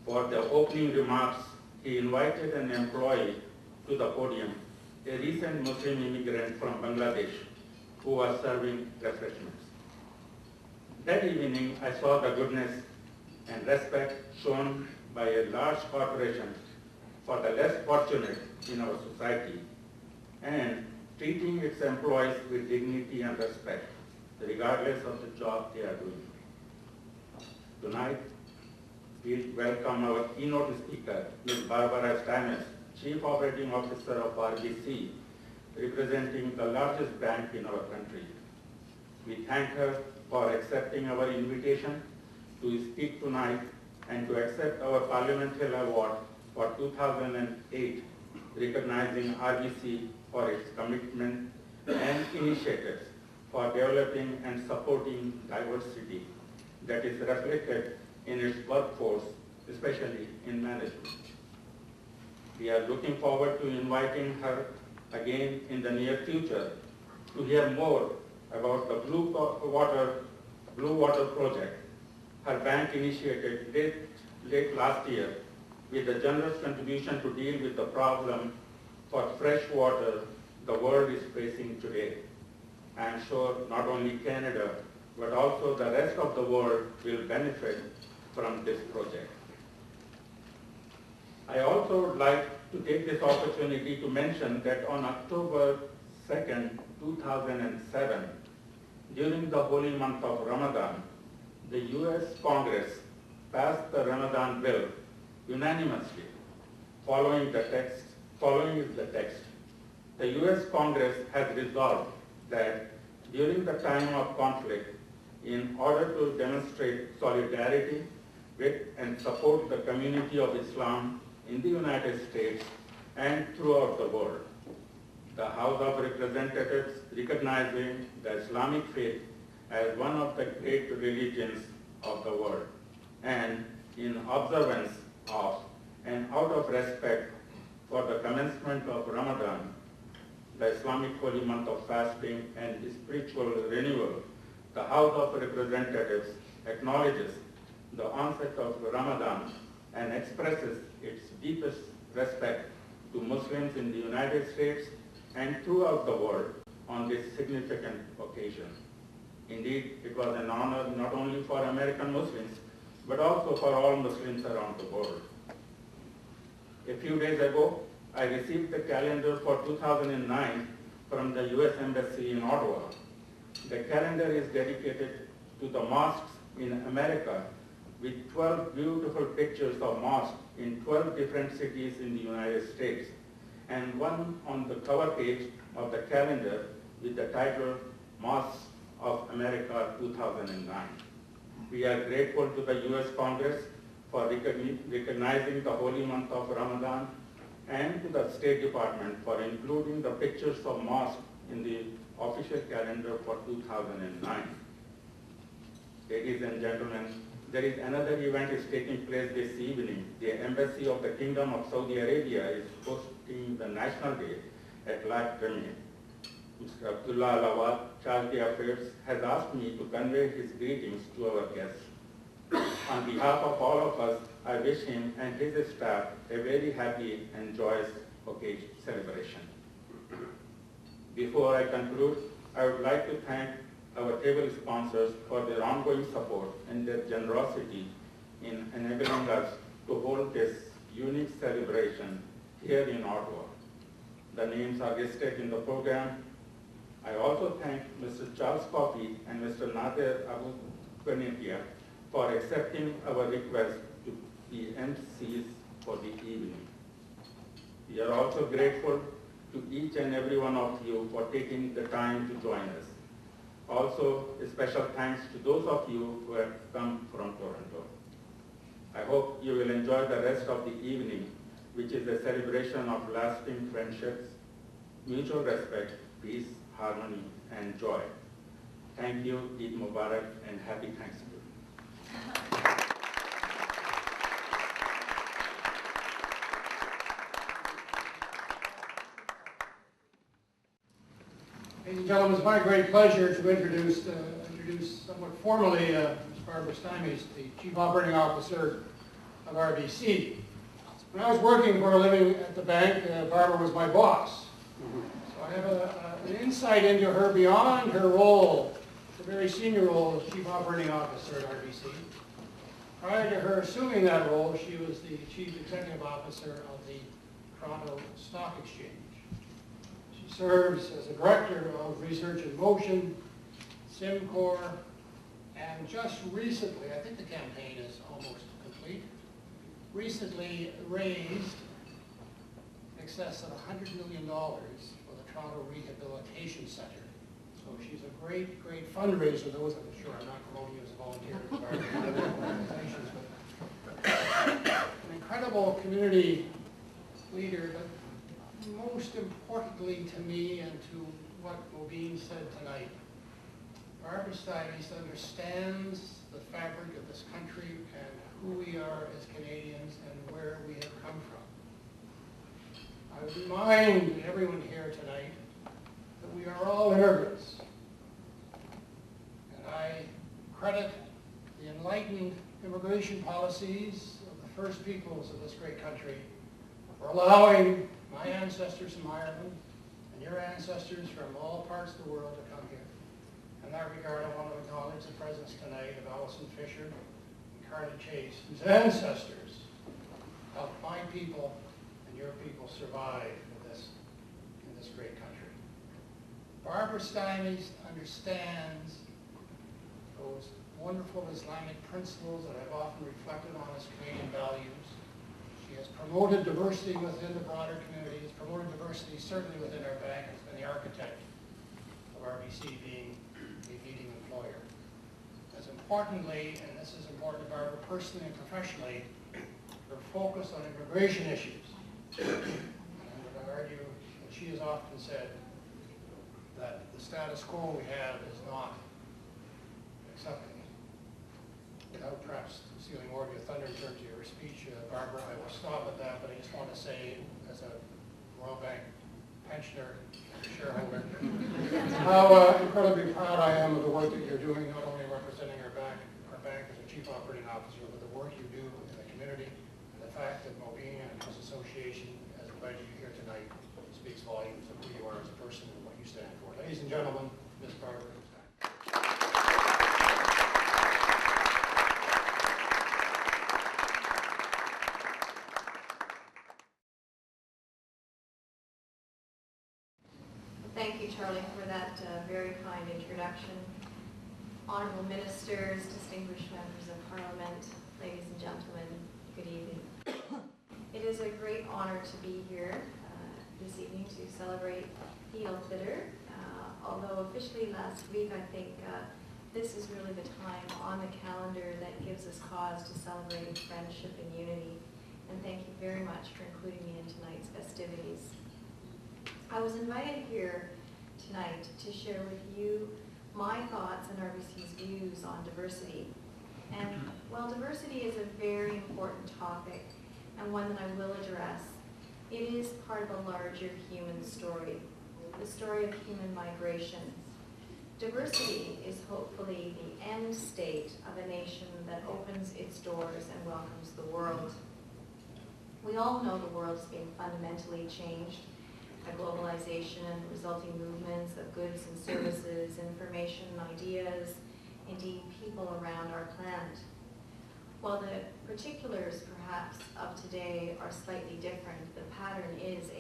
For the opening remarks, he invited an employee to the podium, a recent Muslim immigrant from Bangladesh who was serving refreshments. That evening, I saw the goodness and respect shown by a large corporation for the less fortunate in our society and treating its employees with dignity and respect, regardless of the job they are doing. Tonight, we welcome our keynote speaker, Ms. Barbara Steinmetz, Chief Operating Officer of RBC, representing the largest bank in our country. We thank her for accepting our invitation to speak tonight and to accept our Parliamentary Award for 2008, recognizing RBC for its commitment and initiatives for developing and supporting diversity that is reflected in its workforce, especially in management. We are looking forward to inviting her again in the near future to hear more about the Blue Water project her bank initiated late last year with a generous contribution to deal with the problem for fresh water the world is facing today. I am sure not only Canada, but also the rest of the world will benefit from this project. I also would like to take this opportunity to mention that on October 2nd, 2007, during the holy month of Ramadan, the US Congress passed the Ramadan bill unanimously. Following the text, the US Congress has resolved that during the time of conflict, in order to demonstrate solidarity with and support the community of Islam in the United States and throughout the world, the House of Representatives, recognizing the Islamic faith as one of the great religions of the world, and in observance of and out of respect for the commencement of Ramadan, the Islamic holy month of fasting and spiritual renewal, the House of Representatives acknowledges the onset of Ramadan and expresses its deepest respect to Muslims in the United States and throughout the world on this significant occasion. Indeed, it was an honor not only for American Muslims, but also for all Muslims around the world. A few days ago, I received the calendar for 2009 from the US Embassy in Ottawa. The calendar is dedicated to the mosques in America with 12 beautiful pictures of mosques in 12 different cities in the United States, and one on the cover page of the calendar with the title Mosques of America 2009. We are grateful to the US Congress for recognizing the holy month of Ramadan and to the State Department for including the pictures of mosques in the official calendar for 2009. Ladies and gentlemen, there is another event is taking place this evening. The Embassy of the Kingdom of Saudi Arabia is hosting the National Day at La Premier. Mr. Abdullah Alawad, Charge d'Affaires, has asked me to convey his greetings to our guests. On behalf of all of us, I wish him and his staff a very happy and joyous celebration. Before I conclude, I would like to thank our table sponsors for their ongoing support and their generosity in enabling us to hold this unique celebration here in Ottawa. The names are listed in the program. I also thank Mr. Charles Coffey and Mr. Nader Abu Qunetia for accepting our request to be MCs for the evening. We are also grateful to each and every one of you for taking the time to join us. Also, a special thanks to those of you who have come from Toronto. I hope you will enjoy the rest of the evening, which is a celebration of lasting friendships, mutual respect, peace, harmony, and joy. Thank you, Eid Mubarak, and happy Thanksgiving. Ladies and gentlemen, it's my great pleasure to introduce somewhat formally Ms. Barbara Steinmetz, the Chief Operating Officer of RBC. When I was working for a living at the bank, Barbara was my boss. So I have an insight into her beyond her role, the very senior role as Chief Operating Officer at RBC. Prior to her assuming that role, she was the Chief Executive Officer of the Toronto Stock Exchange. She serves as a Director of Research in Motion, SimCorp, and just recently, I think the campaign is almost complete, recently raised in excess of $100 million for the Toronto Rehabilitation Center. So she's a great, great fundraiser. Those, I'm sure I'm not promoting you as a volunteer for our organizations, but an incredible community leader, but most importantly to me and to what Mobeen said tonight, Barbara Stymies understands the fabric of this country and who we are as Canadians and where we have come from. I remind everyone here tonight that we are all immigrants. And I credit the enlightened immigration policies of the first peoples of this great country for allowing my ancestors from Ireland and your ancestors from all parts of the world to come here. In that regard, I want to acknowledge the presence tonight of Allison Fisher and Carter Chase, whose ancestors helped my people and your people survive in this great country. Barbara Stymies understands those wonderful Islamic principles that I've often reflected on as Canadian values. She has promoted diversity within the broader community, has promoted diversity certainly within our bank, and has been the architect of RBC being a leading employer. As importantly, and this is important to Barbara personally and professionally, her focus on immigration issues. And I would argue that she has often said that the status quo we have is not acceptable. Without perhaps stealing more of your thunder in terms of your speech, Barbara, I will stop at that, but I just want to say, as a Royal Bank pensioner, shareholder, how incredibly proud I am of the work that you're doing, not only representing our bank as a Chief Operating Officer, but the work you do in the community, and the fact that Mobeen and his association has invited you here tonight speaks volumes of who you are as a person and what you stand for. Ladies and gentlemen, Ms. Barbara. Thank you, Charlie, for that very kind introduction. Honourable Ministers, distinguished members of Parliament, ladies and gentlemen, good evening. It is a great honour to be here this evening to celebrate Eid-ul-Fitr. Although officially last week, I think this is really the time on the calendar that gives us cause to celebrate friendship and unity. And thank you very much for including me in tonight's festivities. I was invited here tonight to share with you my thoughts and RBC's views on diversity. And while diversity is a very important topic and one that I will address, it is part of a larger human story, the story of human migration. Diversity is hopefully the end state of a nation that opens its doors and welcomes the world. We all know the world is being fundamentally changed by globalization and resulting movements of goods and services, information, ideas, indeed people around our planet. While the particulars perhaps of today are slightly different, the pattern is